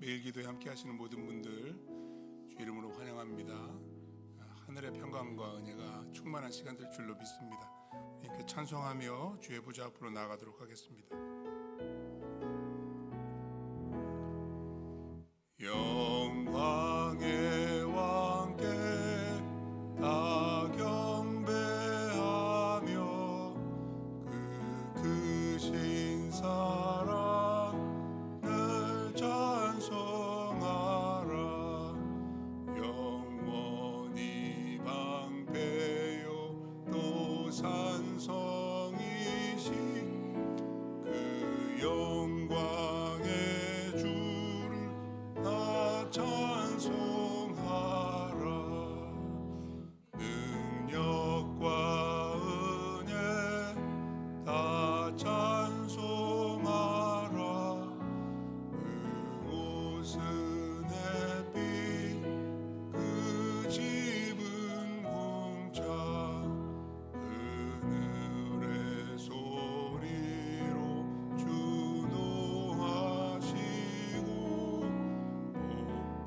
매일 기도에 함께 하시는 모든 분들 주 이름으로 환영합니다. 하늘의 평강과 은혜가 충만한 시간 될 줄로 믿습니다. 이렇게 찬송하며 주의 보좌 앞으로 나아가도록 하겠습니다. 영광의 왕께 다 경배하며 그 크신 사랑을 찬송하라. 영원히 방패요 또 산성이신 그 영광의 주를 다 찬송하라. 능력과 은혜 다 찬송하라. 그 옷은 햇빛 그 집은 궁창 그늘의 소리로 주노하시고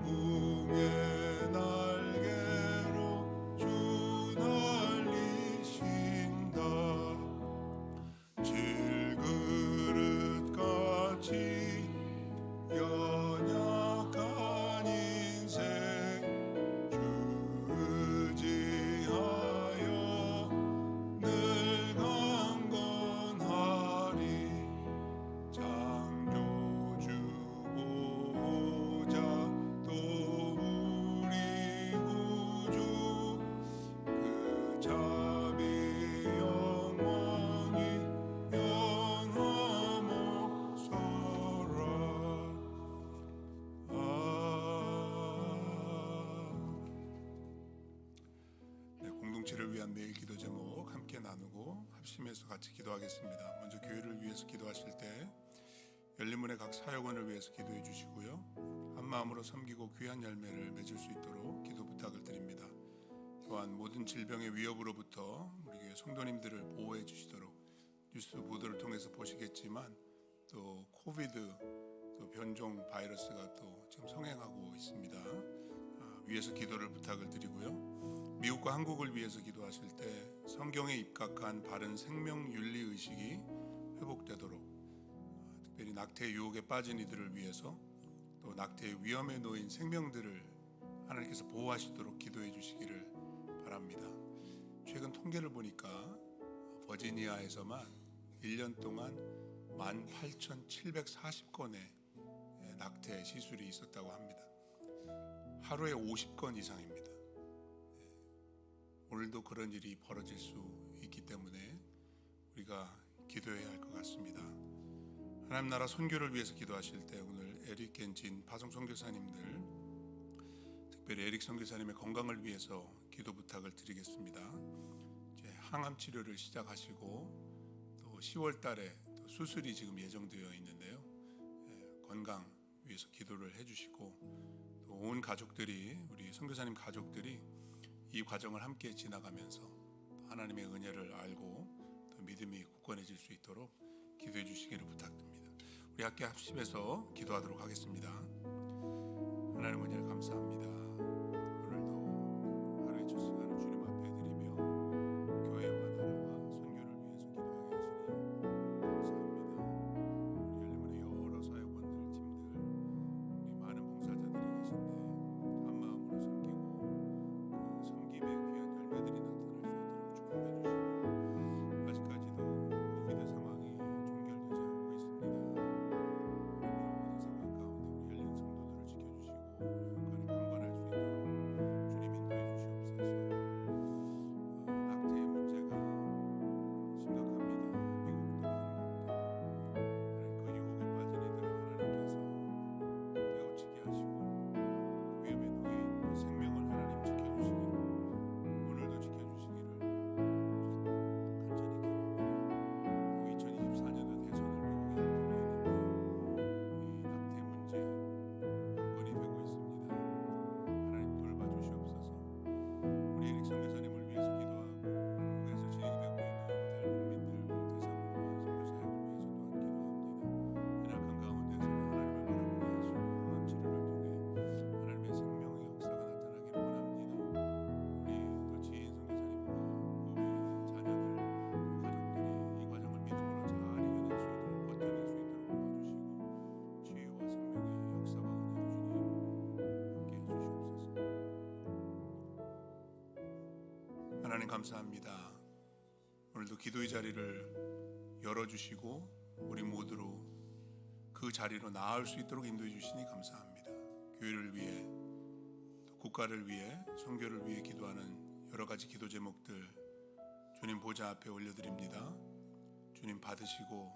폭풍의 날개로 주 날리신다. 질그릇같이 연약한 인생 주 의지하여 늘 강건하리. 창조주 보호자 또 우리 구주 그 자비 영원히 영원하옵소서. 공동체를 위한 매일 기도 제목 함께 나누고 합심해서 같이 기도하겠습니다. 먼저 교회를 위해서 기도하실 때 열린문의 각 사역원을 위해서 기도해 주시고요, 한 마음으로 섬기고 귀한 열매를 맺을 수 있도록 기도 부탁을 드립니다. 또한 모든 질병의 위협으로부터 우리 교회 성도님들을 보호해 주시도록, 뉴스 보도를 통해서 보시겠지만 또 코비드 또 변종 바이러스가 또 지금 성행하고 있습니다. 위에서 기도를 부탁을 드리고요, 미국과 한국을 위해서 기도하실 때 성경에 입각한 바른 생명윤리 의식이 회복되도록, 특별히 낙태의 유혹에 빠진 이들을 위해서 또 낙태의 위험에 놓인 생명들을 하나님께서 보호하시도록 기도해 주시기를 바랍니다. 최근 통계를 보니까 버지니아에서만 1년 동안 18,740건의 낙태 시술이 있었다고 합니다. 하루에 50건 이상입니다. 오늘도 그런 일이 벌어질 수 있기 때문에 우리가 기도해야 할 것 같습니다. 하나님 나라 선교를 위해서 기도하실 때 오늘 에릭 겐진 파송 선교사님들, 특별히 에릭 선교사님의 건강을 위해서 기도 부탁을 드리겠습니다. 이제 항암 치료를 시작하시고 또 10월 달에 또 수술이 지금 예정되어 있는데요. 건강 위해서 기도를 해주시고, 또 온 가족들이, 우리 선교사님 가족들이 이 과정을 함께 지나가면서 하나님의 은혜를 알고 또 믿음이 굳건해질 수 있도록 기도해 주시기를 부탁드립니다. 우리 함께 합심해서 기도하도록 하겠습니다. 하나님 은혜를 감사합니다. 오늘도 하루의 첫 시간을 주님 앞에 드리며 교회와 나라와 선교를 위해서 기도하게 하시니 감사합니다. 우리 열린문의 여러 사역원들, 팀들, 우리 많은 봉사자들이 계신데 한 마음으로 섬기고 그 섬김의 귀한 열매들이 나타날 수 있도록 축복해 주시고, 아직까지도 코비드 상황이 종결되지 않고 있습니다. 하나님 모든 상황 가운데 우리 열린 성도들을 지켜주시고 영원히 강건할 하나님 감사합니다. 오늘도 기도의 자리를 열어주시고 우리 모두로 그 자리로 나아올 수 있도록 인도해 주시니 감사합니다. 교회를 위해, 또 국가를 위해, 선교를 위해 기도하는 여러 가지 기도 제목들 주님 보좌 앞에 올려드립니다. 주님 받으시고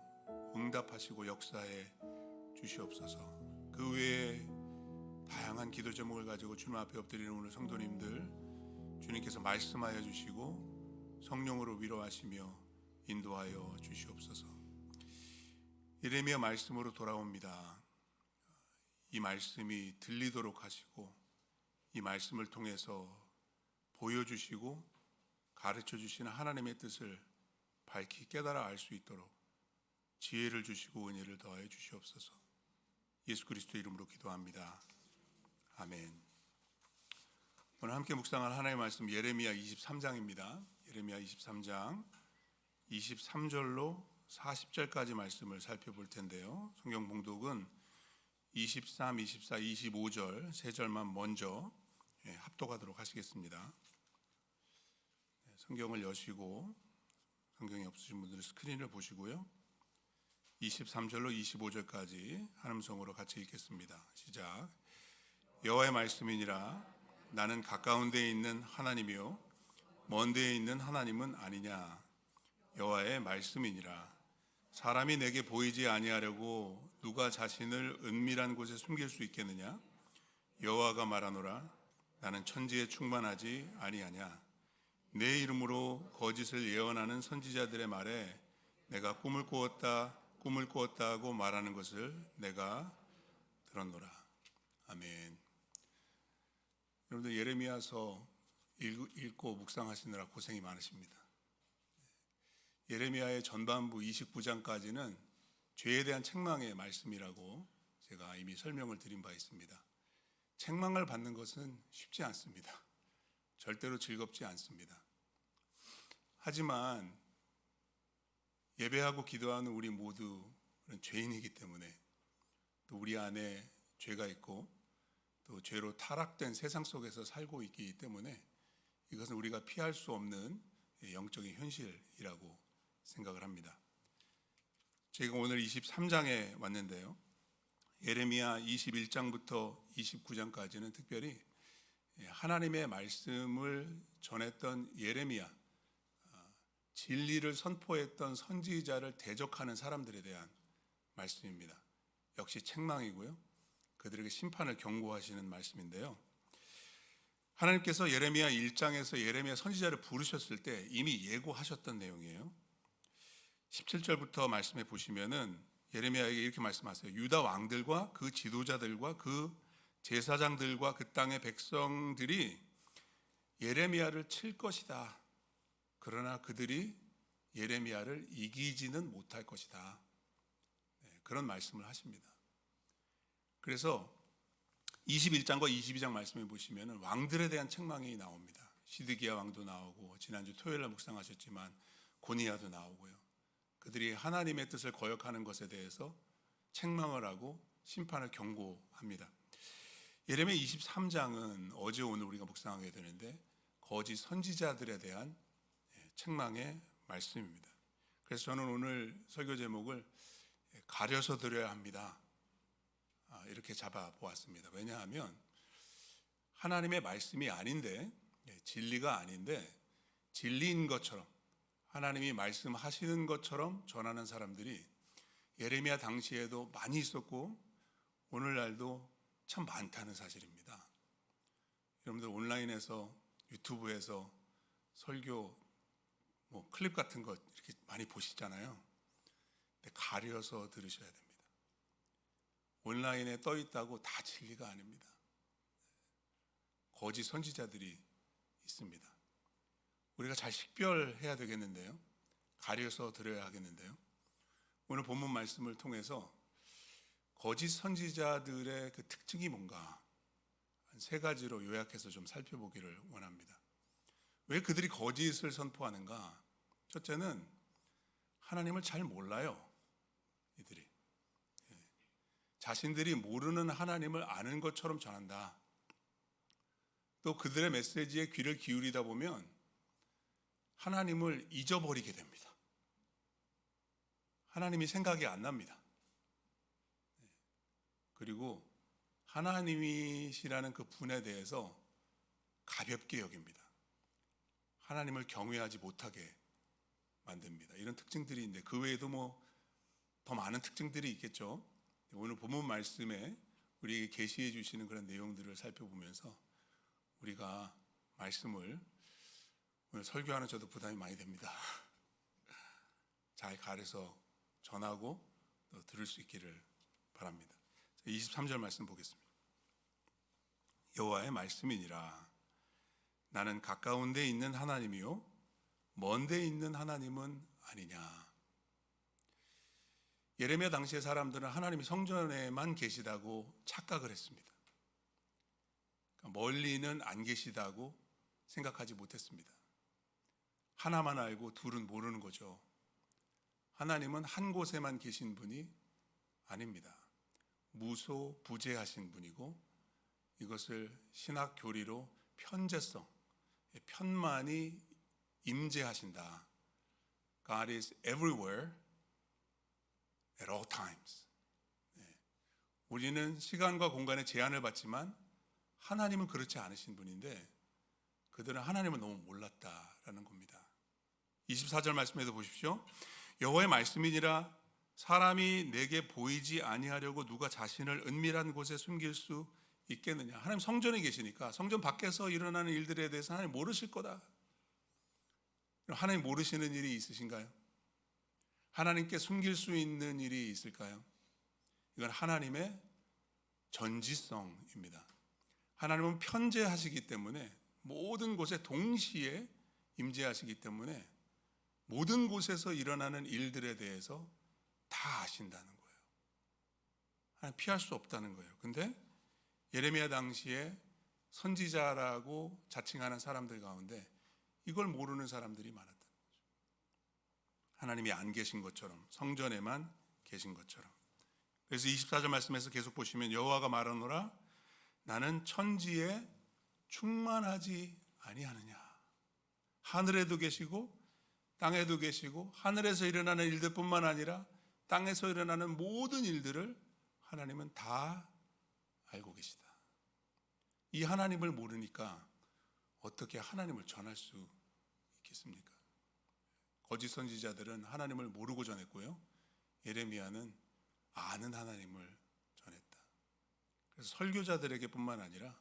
응답하시고 역사해 주시옵소서. 그 외에 다양한 기도 제목을 가지고 주님 앞에 엎드리는 오늘 성도님들 주님께서 말씀하여 주시고 성령으로 위로하시며 인도하여 주시옵소서. 예레미야 말씀으로 돌아옵니다. 이 말씀이 들리도록 하시고 이 말씀을 통해서 보여주시고 가르쳐 주시는 하나님의 뜻을 밝히 깨달아 알 수 있도록 지혜를 주시고 은혜를 더하여 주시옵소서. 예수 그리스도의 이름으로 기도합니다. 아멘. 오늘 함께 묵상할 하나님의 말씀 예레미야 23장입니다. 예레미야 23장 23절로 40절까지 말씀을 살펴볼 텐데요. 성경 봉독은 23, 24, 25절 세 절만 먼저 합독하도록 하시겠습니다. 성경을 여시고 성경이 없으신 분들은 스크린을 보시고요. 23절로 25절까지 한 음성으로 같이 읽겠습니다. 시작. 여호와의 말씀이니라. 나는 가까운 데에 있는 하나님이요 먼 데에 있는 하나님은 아니냐. 여호와의 말씀이니라. 사람이 내게 보이지 아니하려고 누가 자신을 은밀한 곳에 숨길 수 있겠느냐. 여호와가 말하노라. 나는 천지에 충만하지 아니하냐. 내 이름으로 거짓을 예언하는 선지자들의 말에 내가 꿈을 꾸었다 하고 말하는 것을 내가 들었노라. 아멘. 여러분들 예레미야서 읽고 묵상하시느라 고생이 많으십니다. 예레미야의 전반부 29장까지는 죄에 대한 책망의 말씀이라고 제가 이미 설명을 드린 바 있습니다. 책망을 받는 것은 쉽지 않습니다. 절대로 즐겁지 않습니다. 하지만 예배하고 기도하는 우리 모두는 죄인이기 때문에 또 우리 안에 죄가 있고 또 죄로 타락된 세상 속에서 살고 있기 때문에 이것은 우리가 피할 수 없는 영적인 현실이라고 생각을 합니다. 제가 오늘 23장에 왔는데요. 예레미야 21장부터 29장까지는 특별히 하나님의 말씀을 전했던 예레미야, 진리를 선포했던 선지자를 대적하는 사람들에 대한 말씀입니다. 역시 책망이고요. 그들에게 심판을 경고하시는 말씀인데요. 하나님께서 예레미야 1장에서 예레미야 선지자를 부르셨을 때 이미 예고하셨던 내용이에요. 17절부터 말씀해 보시면은 예레미야에게 이렇게 말씀하세요. 유다 왕들과 그 지도자들과 그 제사장들과 그 땅의 백성들이 예레미야를 칠 것이다. 그러나 그들이 예레미야를 이기지는 못할 것이다. 그런 말씀을 하십니다. 그래서 21장과 22장 말씀해 보시면 왕들에 대한 책망이 나옵니다. 시드기야 왕도 나오고 지난주 토요일날 묵상하셨지만 고니야도 나오고요. 그들이 하나님의 뜻을 거역하는 것에 대해서 책망을 하고 심판을 경고합니다. 예레미야 23장은 어제 오늘 우리가 묵상하게 되는데 거짓 선지자들에 대한 책망의 말씀입니다. 그래서 저는 오늘 설교 제목을 가려서 드려야 합니다. 이렇게 잡아보았습니다. 왜냐하면 하나님의 말씀이 아닌데, 진리가 아닌데 진리인 것처럼 하나님이 말씀하시는 것처럼 전하는 사람들이 예레미야 당시에도 많이 있었고 오늘날도 참 많다는 사실입니다. 여러분들 온라인에서 유튜브에서 설교 클립 같은 것 이렇게 많이 보시잖아요. 근데 가려서 들으셔야 됩니다. 온라인에 떠 있다고 다 진리가 아닙니다. 거짓 선지자들이 있습니다. 우리가 잘 식별해야 되겠는데요. 가려서 들어야 하겠는데요. 오늘 본문 말씀을 통해서 거짓 선지자들의 그 특징이 뭔가 한 세 가지로 요약해서 좀 살펴보기를 원합니다. 왜 그들이 거짓을 선포하는가? 첫째는 하나님을 잘 몰라요. 이들이 자신들이 모르는 하나님을 아는 것처럼 전한다. 또 그들의 메시지에 귀를 기울이다 보면 하나님을 잊어버리게 됩니다. 하나님이 생각이 안 납니다. 그리고 하나님이시라는 그 분에 대해서 가볍게 여깁니다. 하나님을 경외하지 못하게 만듭니다. 이런 특징들이 있는데 그 외에도 더 많은 특징들이 있겠죠. 오늘 본문 말씀에 우리에게 계시해 주시는 그런 내용들을 살펴보면서 우리가 말씀을 오늘 설교하는 저도 부담이 많이 됩니다. 잘 가려서 전하고 또 들을 수 있기를 바랍니다. 23절 말씀 보겠습니다. 여호와의 말씀이니라. 나는 가까운 데 있는 하나님이요 먼 데 있는 하나님은 아니냐. 예레미야 당시의 사람들은 하나님이 성전에만 계시다고 착각을 했습니다. 그러니까 멀리는 안 계시다고 생각하지 못했습니다. 하나만 알고 둘은 모르는 거죠. 하나님은 한 곳에만 계신 분이 아닙니다. 무소부재하신 분이고 이것을 신학 교리로 편재성, 편만이 임재하신다. God is everywhere at all times. 우리는 시간과 공간의 제한을 받지만 하나님은 그렇지 않으신 분인데 그들은 하나님을 너무 몰랐다라는 겁니다. 24절 말씀에도 보십시오. 여호와의 말씀이니라. 사람이 내게 보이지 아니하려고 누가 자신을 은밀한 곳에 숨길 수 있겠느냐. 하나님 성전에 계시니까 성전 밖에서 일어나는 일들에 대해서 하나님 모르실 거다. 하나님 모르시는 일이 있으신가요? 하나님께 숨길 수 있는 일이 있을까요? 이건 하나님의 전지성입니다. 하나님은 편재하시기 때문에 모든 곳에 동시에 임재하시기 때문에 모든 곳에서 일어나는 일들에 대해서 다 아신다는 거예요. 하나님 피할 수 없다는 거예요. 근데 예레미야 당시에 선지자라고 자칭하는 사람들 가운데 이걸 모르는 사람들이 많았다는 거죠. 하나님이 안 계신 것처럼 성전에만 계신 것처럼. 그래서 24절 말씀에서 계속 보시면 여호와가 말하노라 나는 천지에 충만하지 아니하느냐. 하늘에도 계시고 땅에도 계시고 하늘에서 일어나는 일들뿐만 아니라 땅에서 일어나는 모든 일들을 하나님은 다 알고 계시다. 이 하나님을 모르니까 어떻게 하나님을 전할 수 있겠습니까? 거짓 선지자들은 하나님을 모르고 전했고요. 예레미야는 아는 하나님을 전했다. 그래서 설교자들에게 뿐만 아니라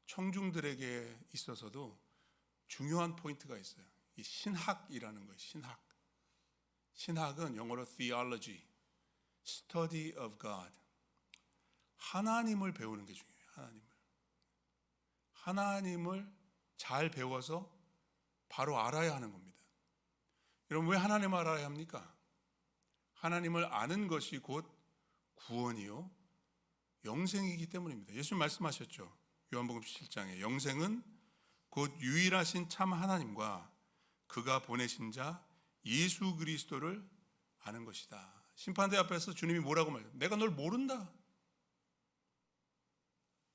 청중들에게 있어서도 중요한 포인트가 있어요. 이 신학이라는 거예요. 신학. 신학은 영어로 theology, study of God. 하나님을 배우는 게 중요해요. 하나님을 잘 배워서 바로 알아야 하는 겁니다. 여러분 왜 하나님을 알아야 합니까? 하나님을 아는 것이 곧 구원이요 영생이기 때문입니다. 예수님 말씀하셨죠. 요한복음 7장에 영생은 곧 유일하신 참 하나님과 그가 보내신 자 예수 그리스도를 아는 것이다. 심판대 앞에서 주님이 뭐라고 말해요? 내가 널 모른다.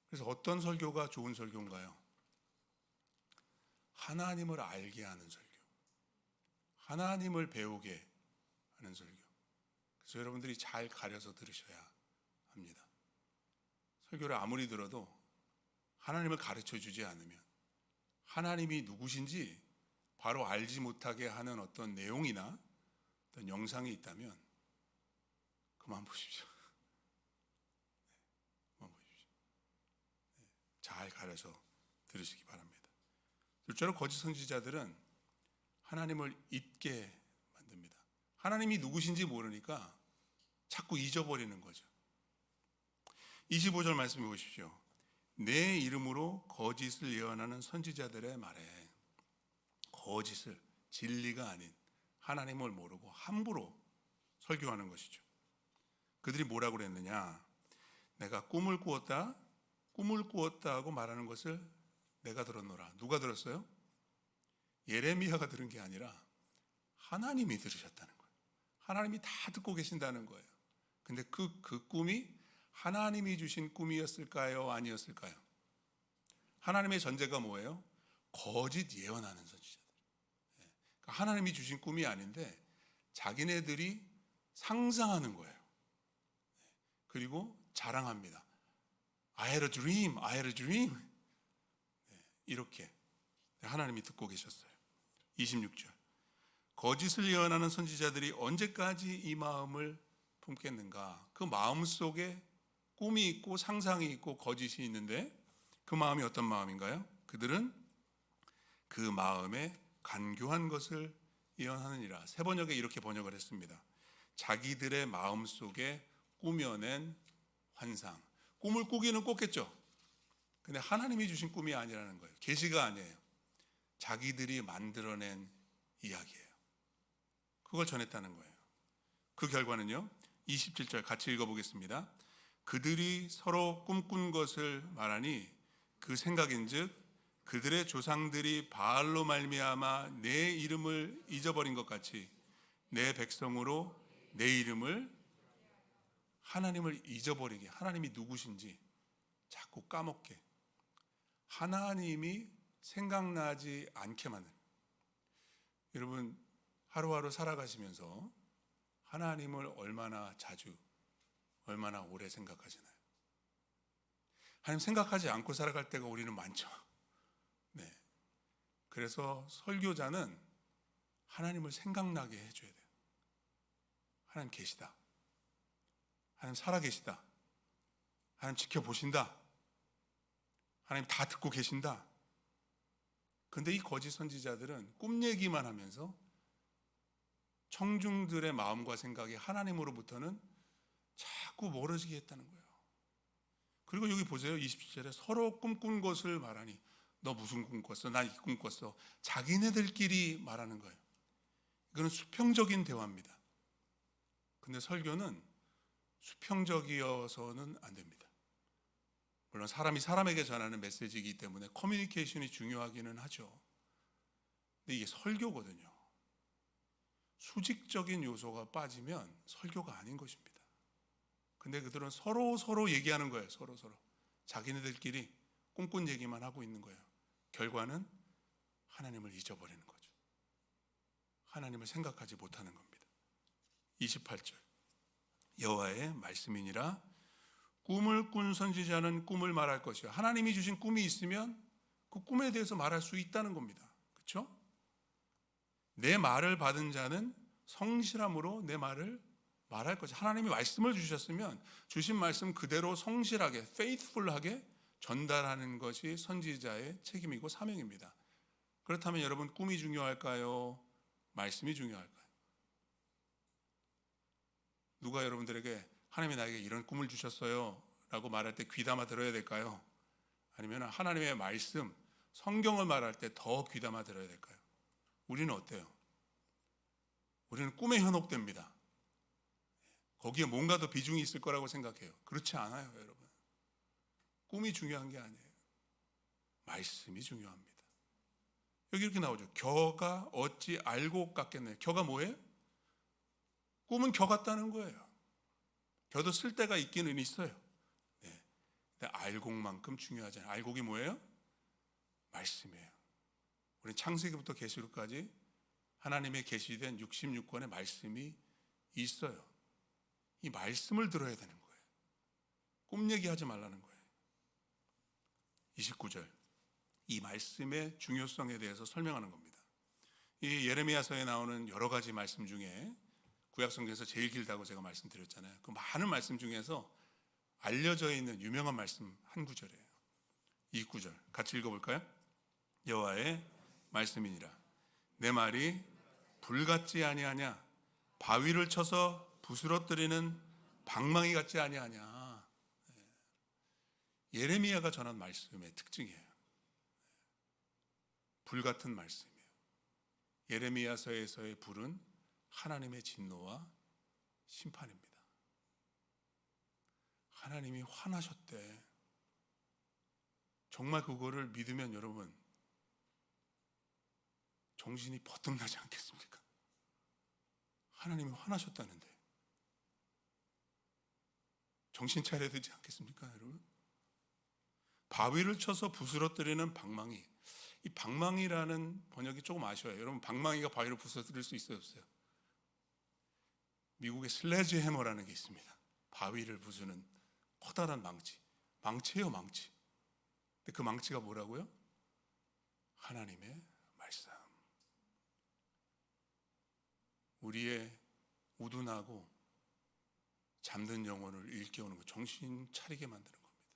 그래서 어떤 설교가 좋은 설교인가요? 하나님을 알게 하는 설교. 하나님을 배우게 하는 설교. 그래서 여러분들이 잘 가려서 들으셔야 합니다. 설교를 아무리 들어도 하나님을 가르쳐 주지 않으면 하나님이 누구신지 바로 알지 못하게 하는 어떤 내용이나 어떤 영상이 있다면 그만 보십시오. 그만 보십시오. 잘 가려서 들으시기 바랍니다. 둘째로 거짓 선지자들은 하나님을 잊게 만듭니다. 하나님이 누구신지 모르니까 자꾸 잊어버리는 거죠. 25절 말씀해 보십시오. 내 이름으로 거짓을 예언하는 선지자들의 말에 거짓을 진리가 아닌 하나님을 모르고 함부로 설교하는 것이죠. 그들이 뭐라고 그랬느냐? 내가 꿈을 꾸었다 하고 말하는 것을 내가 들었노라. 누가 들었어요? 예레미야가 들은 게 아니라 하나님이 들으셨다는 거예요. 하나님이 다 듣고 계신다는 거예요. 근데 그 꿈이 하나님이 주신 꿈이었을까요? 아니었을까요? 하나님의 전제가 뭐예요? 거짓 예언하는 선지자들. 하나님이 주신 꿈이 아닌데 자기네들이 상상하는 거예요. 그리고 자랑합니다. I had a dream, I had a dream. 이렇게 하나님이 듣고 계셨어요. 26절. 거짓을 예언하는 선지자들이 언제까지 이 마음을 품겠는가? 그 마음 속에 꿈이 있고 상상이 있고 거짓이 있는데 그 마음이 어떤 마음인가요? 그들은 그 마음에 간교한 것을 예언하느니라. 새 번역에 이렇게 번역을 했습니다. 자기들의 마음 속에 꾸며낸 환상. 꿈을 꾸기는 꿨겠죠. 근데 하나님이 주신 꿈이 아니라는 거예요. 계시가 아니에요. 자기들이 만들어낸 이야기예요. 그걸 전했다는 거예요. 그 결과는요, 27절 같이 읽어보겠습니다. 그들이 서로 꿈꾼 것을 말하니 그 생각인즉 그들의 조상들이 바알로 말미암아 내 이름을 잊어버린 것 같이 내 백성으로 내 이름을, 하나님을 잊어버리게, 하나님이 누구신지 자꾸 까먹게, 하나님이 생각나지 않게 만드는. 여러분 하루하루 살아가시면서 하나님을 얼마나 자주, 얼마나 오래 생각하시나요? 하나님 생각하지 않고 살아갈 때가 우리는 많죠. 네. 그래서 설교자는 하나님을 생각나게 해줘야 돼요. 하나님 계시다. 하나님 살아계시다. 하나님 지켜보신다. 하나님 다 듣고 계신다. 근데 이 거짓 선지자들은 꿈 얘기만 하면서 청중들의 마음과 생각이 하나님으로부터는 자꾸 멀어지게 했다는 거예요. 그리고 여기 보세요. 27절에 서로 꿈꾼 것을 말하니 너 무슨 꿈 꿨어? 난 이 꿈 꿨어. 자기네들끼리 말하는 거예요. 이거는 수평적인 대화입니다. 근데 설교는 수평적이어서는 안 됩니다. 물론 사람이 사람에게 전하는 메시지이기 때문에 커뮤니케이션이 중요하기는 하죠. 근데 이게 설교거든요. 수직적인 요소가 빠지면 설교가 아닌 것입니다. 근데 그들은 서로 얘기하는 거예요. 서로. 자기네들끼리 꿈꾼 얘기만 하고 있는 거예요. 결과는 하나님을 잊어버리는 거죠. 하나님을 생각하지 못하는 겁니다. 28절. 여호와의 말씀이니라. 꿈을 꾼 선지자는 꿈을 말할 것이요. 하나님이 주신 꿈이 있으면 그 꿈에 대해서 말할 수 있다는 겁니다. 그렇죠? 내 말을 받은 자는 성실함으로 내 말을 말할 것이. 하나님이 말씀을 주셨으면 주신 말씀 그대로 성실하게, faithful하게 전달하는 것이 선지자의 책임이고 사명입니다. 그렇다면 여러분 꿈이 중요할까요? 말씀이 중요할까요? 누가 여러분들에게 하나님이 나에게 이런 꿈을 주셨어요 라고 말할 때 귀담아 들어야 될까요? 아니면 하나님의 말씀, 성경을 말할 때 더 귀담아 들어야 될까요? 우리는 어때요? 우리는 꿈에 현혹됩니다. 거기에 뭔가 더 비중이 있을 거라고 생각해요. 그렇지 않아요, 여러분. 꿈이 중요한 게 아니에요. 말씀이 중요합니다. 여기 이렇게 나오죠. 겨가 어찌 알고 깎겠네. 겨가 뭐예요? 꿈은 겨 같다는 거예요. 겨도 쓸 때가 있기는 있어요. 네. 근데 알곡만큼 중요하지 않아요. 알곡이 뭐예요? 말씀이에요. 우리 창세기부터 계시록까지 하나님의 계시된 66권의 말씀이 있어요. 이 말씀을 들어야 되는 거예요. 꿈 얘기하지 말라는 거예요. 29절. 이 말씀의 중요성에 대해서 설명하는 겁니다. 이 예레미야서에 나오는 여러 가지 말씀 중에 구약성경에서 제일 길다고 제가 말씀드렸잖아요. 그 많은 말씀 중에서 알려져 있는 유명한 말씀 한 구절이에요. 29절 같이 읽어볼까요? 여호와의 말씀이니라. 내 말이 불 같지 아니하냐? 바위를 쳐서 부스러뜨리는 방망이 같지 아니하냐? 예레미야가 전한 말씀의 특징이에요. 불 같은 말씀이에요. 예레미야서에서의 불은 하나님의 진노와 심판입니다. 하나님이 화나셨대. 정말 그거를 믿으면 여러분 정신이 버뜩 나지 않겠습니까? 하나님이 화나셨다는데 정신 차려야 되지 않겠습니까, 여러분? 바위를 쳐서 부스러뜨리는 방망이. 이 방망이라는 번역이 조금 아쉬워요. 여러분, 방망이가 바위를 부서뜨릴 수 있어요, 없어요? 미국의 슬래지 해머라는 게 있습니다. 바위를 부수는 커다란 망치. 망치예요, 망치. 근데 그 망치가 뭐라고요? 하나님의 말씀. 우리의 우둔하고 잠든 영혼을 일깨우는 거, 정신 차리게 만드는 겁니다.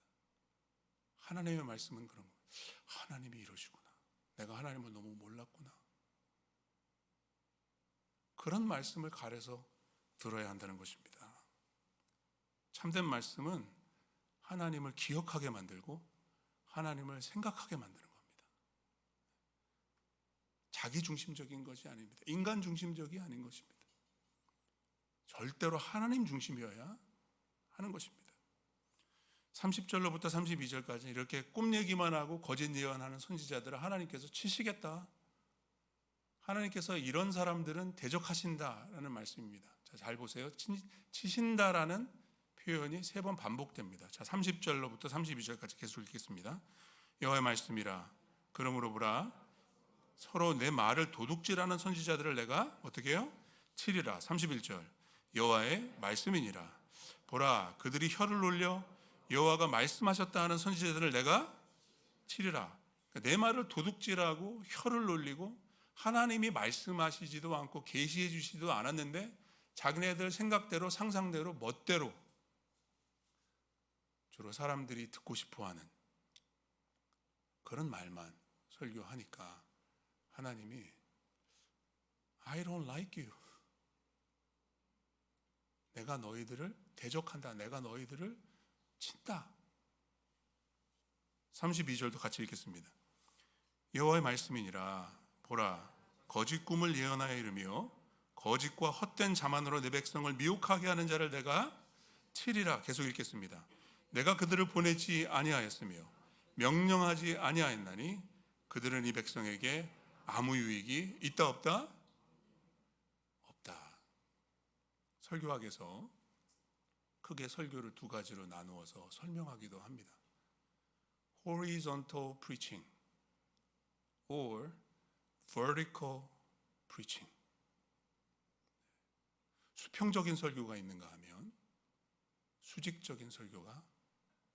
하나님의 말씀은 그런 거예요. 하나님이 이러시구나. 내가 하나님을 너무 몰랐구나. 그런 말씀을 가려서 들어야 한다는 것입니다. 참된 말씀은 하나님을 기억하게 만들고 하나님을 생각하게 만드는 겁니다. 자기 중심적인 것이 아닙니다. 인간 중심적이 아닌 것입니다. 절대로 하나님 중심이어야 하는 것입니다. 30절로부터 32절까지 이렇게 꿈 얘기만 하고 거짓 예언하는 선지자들을 하나님께서 치시겠다. 하나님께서 이런 사람들은 대적하신다라는 말씀입니다. 자, 잘 보세요. 치신다라는 표현이 3번 반복됩니다. 자, 30절로부터 32절까지 계속 읽겠습니다. 여호와의 말씀이라. 그러므로 보라, 서로 내 말을 도둑질하는 선지자들을 내가 어떻게 해요? 치리라. 31절. 여호와의 말씀이니라. 보라, 그들이 혀를 놀려 여호와가 말씀하셨다 하는 선지자들을 내가 치리라. 그러니까 내 말을 도둑질하고 혀를 놀리고 하나님이 말씀하시지도 않고 계시해 주시지도 않았는데 자기네들 생각대로 상상대로 멋대로 주로 사람들이 듣고 싶어하는 그런 말만 설교하니까 하나님이 I don't like you. 내가 너희들을 대적한다. 내가 너희들을 친다. 32절도 같이 읽겠습니다. 여호와의 말씀이니라. 보라, 거짓 꿈을 예언하여 이르며 거짓과 헛된 자만으로 내 백성을 미혹하게 하는 자를 내가 치리라. 계속 읽겠습니다. 내가 그들을 보내지 아니하였으며 명령하지 아니하였나니 그들은 이 백성에게 아무 유익이 있다 없다? 없다. 설교학에서 크게 설교를 2가지로 나누어서 설명하기도 합니다. Horizontal preaching or vertical preaching. 수평적인 설교가 있는가 하면 수직적인 설교가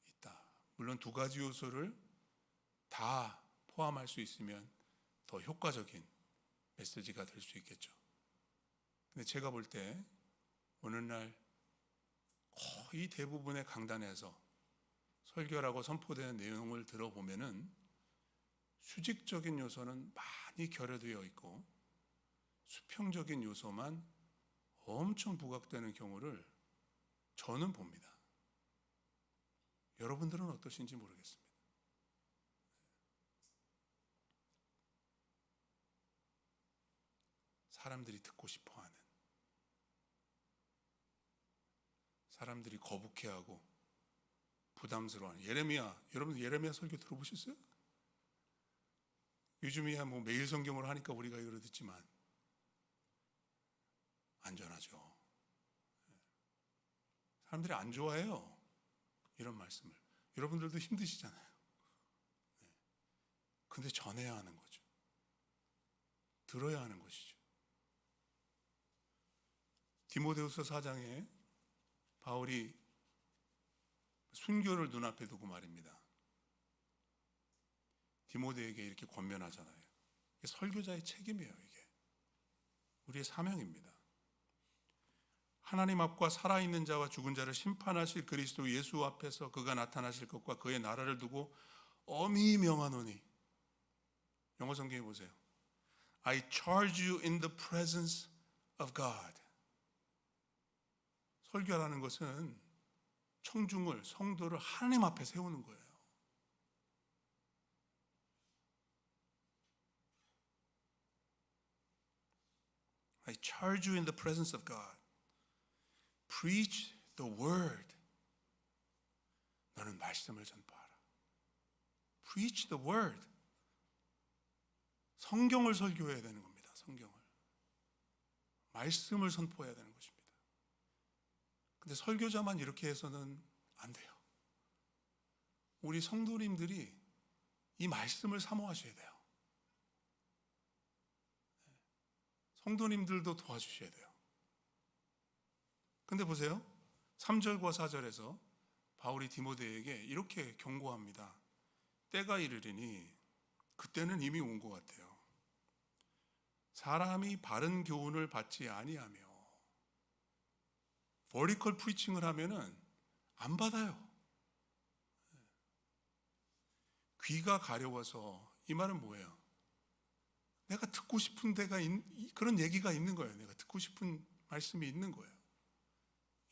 있다. 물론 2가지 요소를 다 포함할 수 있으면 더 효과적인 메시지가 될 수 있겠죠. 근데 제가 볼 때 오늘날 거의 대부분의 강단에서 설교라고 선포되는 내용을 들어보면은 수직적인 요소는 많이 결여되어 있고 수평적인 요소만 엄청 부각되는 경우를 저는 봅니다. 여러분들은 어떠신지 모르겠습니다. 사람들이 듣고 싶어하는, 사람들이 거북해하고 부담스러워하는 예레미야. 여러분 예레미야 설교 들어보셨어요? 요즘이야 뭐 매일 성경으로 하니까 우리가 이걸 듣지만 안전하죠. 사람들이 안 좋아해요. 이런 말씀을. 여러분들도 힘드시잖아요. 근데 전해야 하는 거죠. 들어야 하는 것이죠. 디모데후서 4장에 바울이 순교를 눈앞에 두고 말입니다. 디모데에게 이렇게 권면하잖아요. 이게 설교자의 책임이에요. 이게 우리의 사명입니다. 하나님 앞과 살아있는 자와 죽은 자를 심판하실 그리스도 예수 앞에서 그가 나타나실 것과 그의 나라를 두고 엄히 명하노니. 영어 성경에 보세요. I charge you in the presence of God. 설교라는 것은 청중을, 성도를 하나님 앞에 세우는 거예요. I charge you in the presence of God. Preach the word. 너는 말씀을 전파하라. Preach the word. 성경을 설교해야 되는 겁니다. 성경을. 말씀을 선포해야 되는 것입니다. 근데 설교자만 이렇게 해서는 안 돼요. 우리 성도님들이 이 말씀을 사모하셔야 돼요. 성도님들도 도와주셔야 돼요. 근데 보세요. 3절과 4절에서 바울이 디모데에게 이렇게 경고합니다. 때가 이르리니, 그때는 이미 온 것 같아요. 사람이 바른 교훈을 받지 아니하며, 버리컬 프리칭을 하면은 안 받아요. 귀가 가려워서, 이 말은 뭐예요? 내가 듣고 싶은 그런 얘기가 있는 거예요. 내가 듣고 싶은 말씀이 있는 거예요.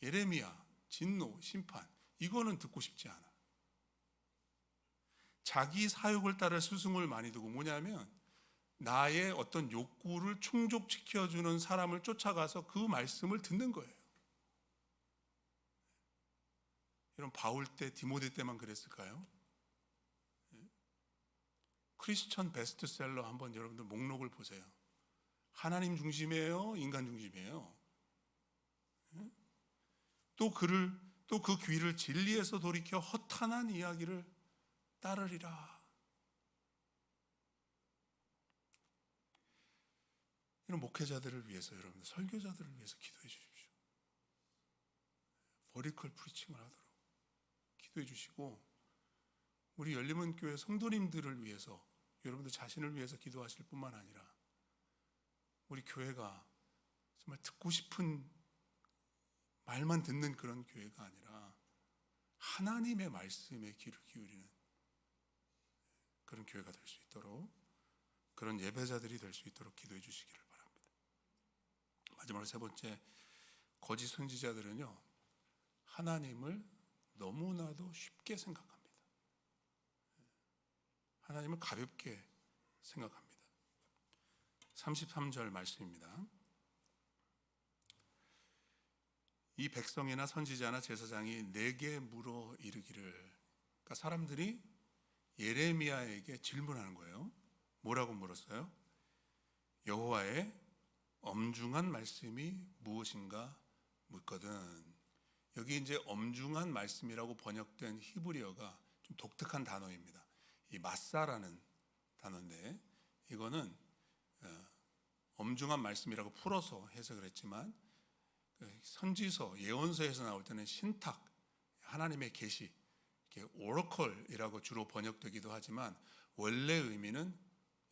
예레미야, 진노, 심판, 이거는 듣고 싶지 않아. 자기 사욕을 따라 스승을 많이 두고, 뭐냐면 나의 어떤 욕구를 충족시켜주는 사람을 쫓아가서 그 말씀을 듣는 거예요. 이런 바울 때, 디모데 때만 그랬을까요? 크리스천 베스트셀러 한번 여러분들 목록을 보세요. 하나님 중심이에요? 인간 중심이에요? 또 그 귀를 진리에서 돌이켜 허탄한 이야기를 따르리라. 이런 목회자들을 위해서, 여러분들 설교자들을 위해서 기도해 주십시오. 버리컬 프리칭을 하도록 기도해 주시고, 우리 열림은 교회 성도님들을 위해서, 여러분들 자신을 위해서 기도하실 뿐만 아니라 우리 교회가 정말 듣고 싶은 말만 듣는 그런 교회가 아니라 하나님의 말씀에 귀를 기울이는 그런 교회가 될 수 있도록, 그런 예배자들이 될 수 있도록 기도해 주시기를 바랍니다. 마지막으로 세 번째, 거짓 선지자들은요, 하나님을 너무나도 쉽게 생각합니다. 하나님을 가볍게 생각합니다. 33절 말씀입니다. 이 백성이나 선지자나 제사장이 내게 물어 이르기를, 그러니까 사람들이 예레미야에게 질문하는 거예요. 뭐라고 물었어요? 여호와의 엄중한 말씀이 무엇인가 묻거든. 여기 이제 엄중한 말씀이라고 번역된 히브리어가 좀 독특한 단어입니다. 이 마사라는 단어인데, 이거는 엄중한 말씀이라고 풀어서 해석을 했지만, 선지서, 예언서에서 나올 때는 신탁, 하나님의 계시, 오러컬이라고 주로 번역되기도 하지만, 원래 의미는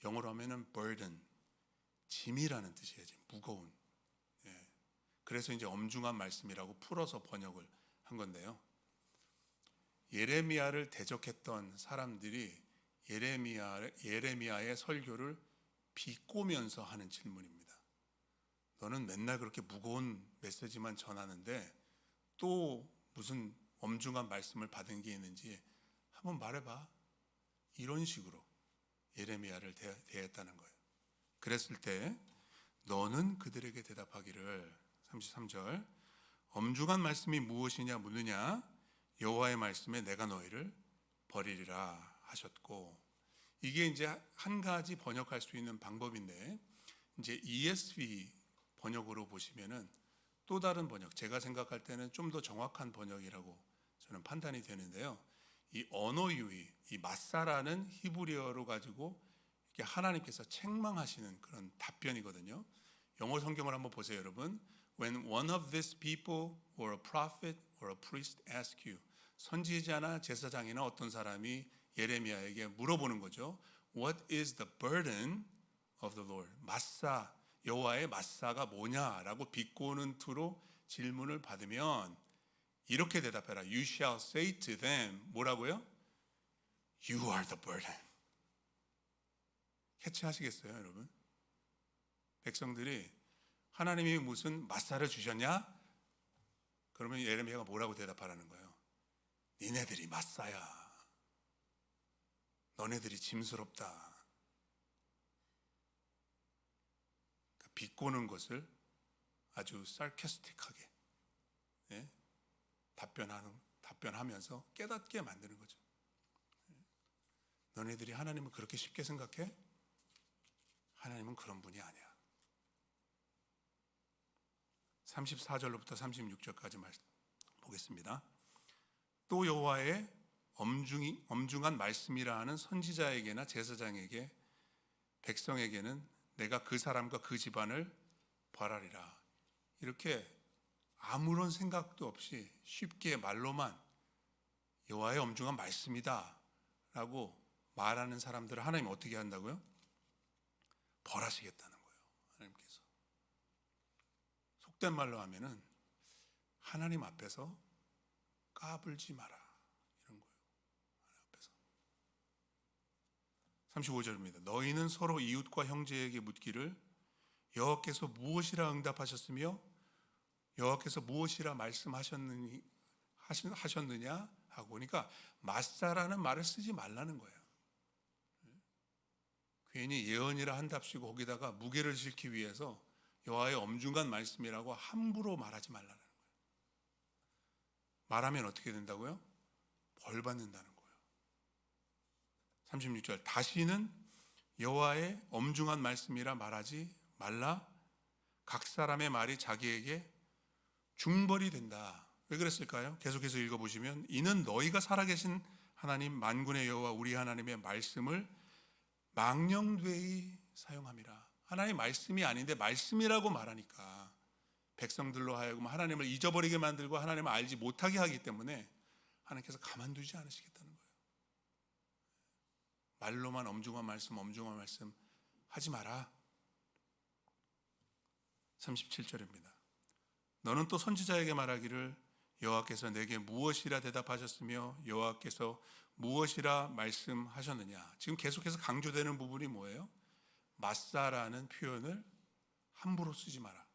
영어로 하면은 burden, 짐이라는 뜻이에요. 무거운. 그래서 이제 엄중한 말씀이라고 풀어서 번역을 한 건데요. 예레미야를 대적했던 사람들이 예레미야의 설교를 비꼬면서 하는 질문입니다. 너는 맨날 그렇게 무거운 메시지만 전하는데 또 무슨 엄중한 말씀을 받은 게 있는지 한번 말해봐. 이런 식으로 예레미야를 대했다는 거예요. 그랬을 때 너는 그들에게 대답하기를, 33절, 엄중한 말씀이 무엇이냐 묻느냐, 여호와의 말씀에 내가 너희를 버리리라 하셨고, 이게 이제 한 가지 번역할 수 있는 방법인데, 이제 ESV 번역으로 보시면은 또 다른 번역, 제가 생각할 때는 좀 더 정확한 번역이라고 저는 판단이 되는데요. 이 언어 유희, 이 마사라는 히브리어로 가지고 이렇게 하나님께서 책망하시는 그런 답변이거든요. 영어 성경을 한번 보세요, 여러분. When one of these people or a prophet or a priest ask you, 선지자나 제사장이나 어떤 사람이 예레미야에게 물어보는 거죠. What is the burden of the Lord? 마사, 여호와의 마사가 뭐냐라고 비꼬는 투로 질문을 받으면 이렇게 대답해라. You shall say to them, 뭐라고요? You are the burden. 캐치하시겠어요, 여러분? 백성들이 하나님이 무슨 마사를 주셨냐? 그러면 예레미야가 뭐라고 대답하라는 거예요? 니네들이 마사야. 너네들이 짐스럽다. 그러니까 비꼬는 것을 아주 sarcastic하게 답변하면서 깨닫게 만드는 거죠. 너네들이 하나님을 그렇게 쉽게 생각해? 하나님은 그런 분이 아니야. 34절로부터 36절까지 말씀 보겠습니다. 또 여호와의 엄중한 말씀이라 하는 선지자에게나 제사장에게, 백성에게는 내가 그 사람과 그 집안을 벌하리라. 이렇게 아무런 생각도 없이 쉽게 말로만 여호와의 엄중한 말씀이다 라고 말하는 사람들을 하나님 어떻게 한다고요? 벌하시겠다는 거예요. 하나님께서. 속된 말로 하면은 하나님 앞에서 까불지 마라 이런 거예요. 하나님 앞에서. 35절입니다. 너희는 서로 이웃과 형제에게 묻기를 여호와께서 무엇이라 응답하셨으며 여호와께서 무엇이라 말씀하셨느냐 하고, 그러니까 맞사라는 말을 쓰지 말라는 거예요. 괜히 예언이라 한답시고 거기다가 무게를 싣기 위해서 여호와의 엄중한 말씀이라고 함부로 말하지 말라는 거예요. 말하면 어떻게 된다고요? 벌 받는다는 거예요. 36절 다시는 여호와의 엄중한 말씀이라 말하지 말라. 각 사람의 말이 자기에게 중벌이 된다. 왜 그랬을까요? 계속해서 읽어보시면 이는 너희가 살아계신 하나님 만군의 여호와 우리 하나님의 말씀을 망령되이 사용함이라. 하나님의 말씀이 아닌데 말씀이라고 말하니까 백성들로 하여금 하나님을 잊어버리게 만들고 하나님을 알지 못하게 하기 때문에 하나님께서 가만두지 않으시겠다는 거예요. 말로만 엄중한 말씀 하지 마라. 37절입니다. 너는 또 선지자에게 말하기를 여호와께서 내게 무엇이라 대답하셨으며 여호와께서 무엇이라 말씀하셨느냐. 지금 계속해서 강조되는 부분이 뭐예요? 맞사라는 표현을 함부로 쓰지 마라.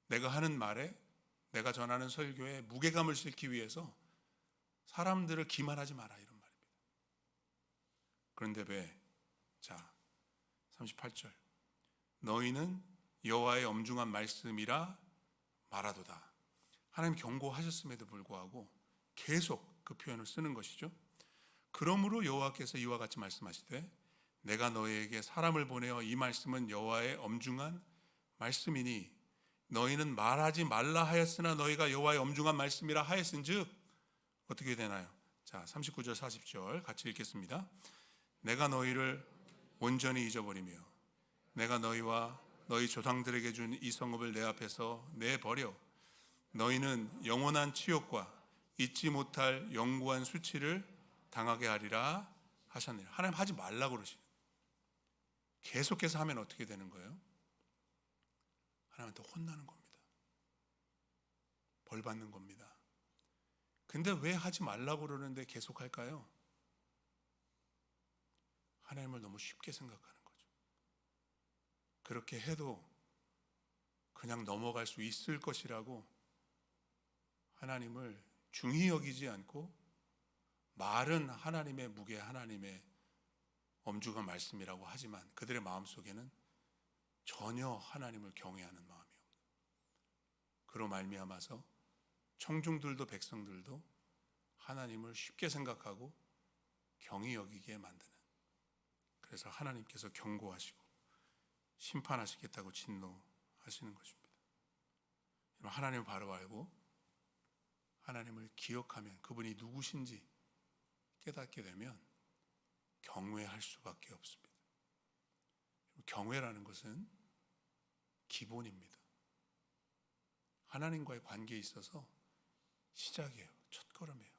내가 하는 말에, 내가 전하는 설교에 무게감을 싣기 위해서 사람들을 기만하지 마라 이런 말입니다. 그런데 왜? 자, 38절 너희는 여호와의 엄중한 말씀이라 말하도다. 하나님 경고하셨음에도 불구하고 계속 그 표현을 쓰는 것이죠. 그러므로 여호와께서 이와 같이 말씀하시되 내가 너희에게 사람을 보내어 이 말씀은 여호와의 엄중한 말씀이니 너희는 말하지 말라 하였으나 너희가 여호와의 엄중한 말씀이라 하였은즉 어떻게 되나요? 자, 39절 40절 같이 읽겠습니다. 내가 너희를 온전히 잊어버리며 내가 너희와 너희 조상들에게 준 이 성읍을 내 앞에서 내버려 너희는 영원한 치욕과 잊지 못할 영구한 수치를 당하게 하리라 하셨느니라. 하나님 하지 말라고 그러시는. 계속해서 하면 어떻게 되는 거예요? 하나님한테 혼나는 겁니다. 벌 받는 겁니다. 근데 왜 하지 말라고 그러는데 계속 할까요? 하나님을 너무 쉽게 생각하는 거죠. 그렇게 해도 그냥 넘어갈 수 있을 것이라고 하나님을 중히 여기지 않고 말은 하나님의 무게, 하나님의 엄중한 말씀이라고 하지만 그들의 마음속에는 전혀 하나님을 경외하는 마음이 없는, 그로 말미암아서 청중들도 백성들도 하나님을 쉽게 생각하고 경히 여기게 만드는, 그래서 하나님께서 경고하시고 심판하시겠다고 진노하시는 것입니다. 하나님을 바로 알고 하나님을 기억하면 그분이 누구신지 깨닫게 되면 경외할 수밖에 없습니다. 경외라는 것은 기본입니다. 하나님과의 관계에 있어서 시작이에요. 첫걸음이에요.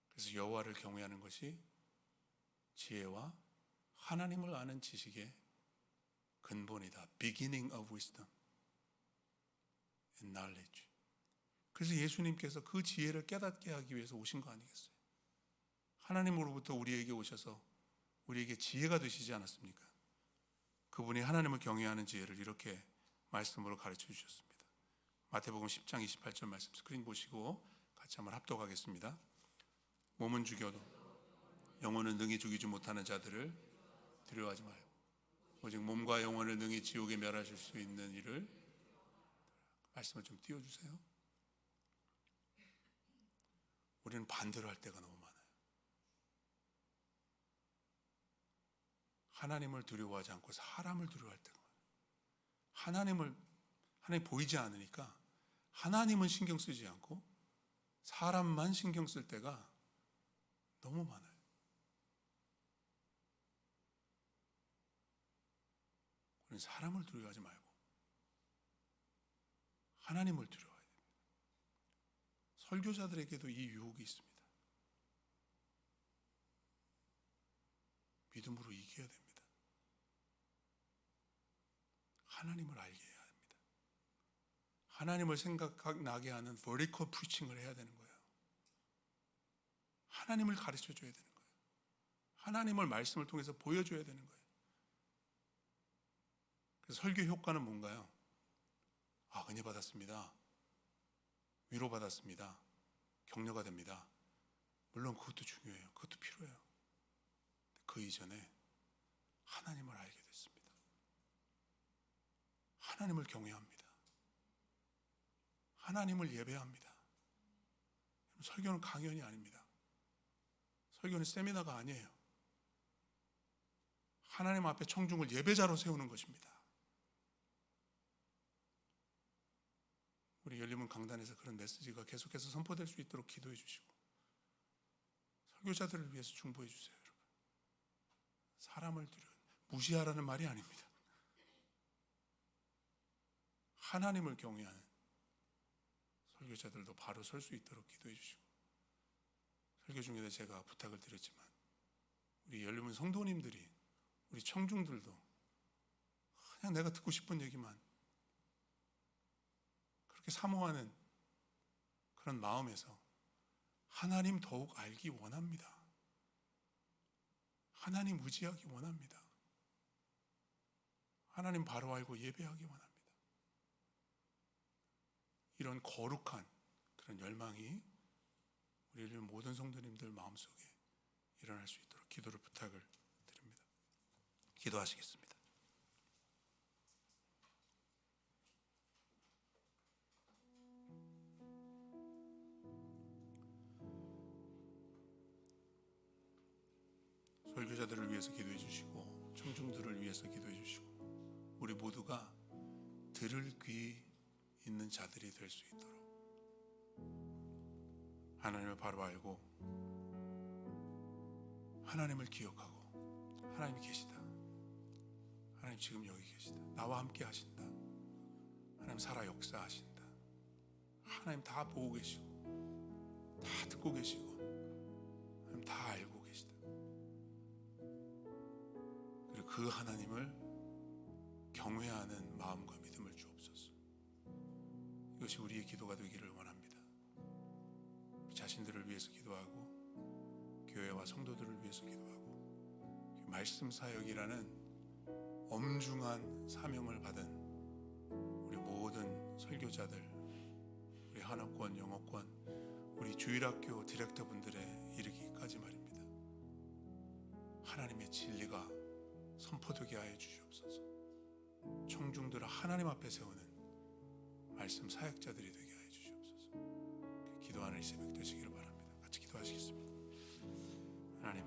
그래서 여호와를 경외하는 것이 지혜와 하나님을 아는 지식의 근본이다. Beginning of wisdom and knowledge. 그래서 예수님께서 그 지혜를 깨닫게 하기 위해서 오신 거 아니겠어요? 하나님으로부터 우리에게 오셔서 우리에게 지혜가 되시지 않았습니까? 그분이 하나님을 경외하는 지혜를 이렇게 말씀으로 가르쳐 주셨습니다. 마태복음 10장 28절 말씀 스크린 보시고 같이 한번 합독하겠습니다. 몸은 죽여도 영혼은 능히 죽이지 못하는 자들을 두려워하지 말고 오직 몸과 영혼을 능히 지옥에 멸하실 수 있는 이를, 말씀을 좀 띄워주세요. 우리는 반대로 할 때가 너무 많아요. 하나님을 두려워하지 않고 사람을 두려워할 때가 많아요. 하나님 보이지 않으니까 하나님은 신경 쓰지 않고 사람만 신경 쓸 때가 너무 많아요. 우리는 사람을 두려워하지 말고 하나님을 두려워해야 됩니다. 설교자들에게도 이 유혹이 있습니다. 믿음으로 이겨야 됩니다. 하나님을 알게 해야 합니다. 하나님을 생각나게 하는 vertical preaching을 해야 되는 거예요. 하나님을 가르쳐줘야 되는 거예요. 하나님을 말씀을 통해서 보여줘야 되는 거예요. 그래서 설교 효과는 뭔가요? 은혜 받았습니다. 위로 받았습니다. 격려가 됩니다. 물론 그것도 중요해요. 그것도 필요해요. 그 이전에 하나님을 알게 됐습니다. 하나님을 경외합니다. 하나님을 예배합니다. 설교는 강연이 아닙니다. 설교는 세미나가 아니에요. 하나님 앞에 청중을 예배자로 세우는 것입니다. 우리 열림문 강단에서 그런 메시지가 계속해서 선포될 수 있도록 기도해 주시고 설교자들을 위해서 중보해 주세요. 여러분, 사람을 무시하라는 말이 아닙니다. 하나님을 경외하는 설교자들도 바로 설 수 있도록 기도해 주시고, 설교 중에도 제가 부탁을 드렸지만 우리 열림문 성도님들이, 우리 청중들도 그냥 내가 듣고 싶은 얘기만 그렇게 사모하는 그런 마음에서 하나님 더욱 알기 원합니다. 하나님 의지하기 원합니다. 하나님 바로 알고 예배하기 원합니다. 이런 거룩한 그런 열망이 우리 모든 성도님들 마음속에 일어날 수 있도록 기도를 부탁을 드립니다. 기도하시겠습니다. 설교자들을 위해서 기도해 주시고 청중들을 위해서 기도해 주시고 우리 모두가 들을 귀 있는 자들이 될 수 있도록 하나님을 바로 알고 하나님을 기억하고 하나님이 계시다. 하나님 지금 여기 계시다. 나와 함께 하신다. 하나님 살아 역사하신다. 하나님 다 보고 계시고 다 듣고 계시고 하나님 다 알고 계시다. 그리고 그 하나님을 경외하는 마음과 믿음을 주옵소서. 이것이 우리의 기도가 되기를 원합니다. 자신들을 위해서 기도하고 교회와 성도들을 위해서 기도하고 말씀 사역이라는 엄중한 사명을 받은 우리 모든 설교자들, 우리 한옥권, 영어권, 우리 주일학교 디렉터분들에 이르기까지 말입니다. 하나님의 진리가 선포되게 하여 주시옵소서. 청중들을 하나님 앞에 세우는 말씀 사역자들이 되게 하여 주시옵소서. 기도하는 이 새벽 되시기를 바랍니다. 같이 기도하시겠습니다. 하나님,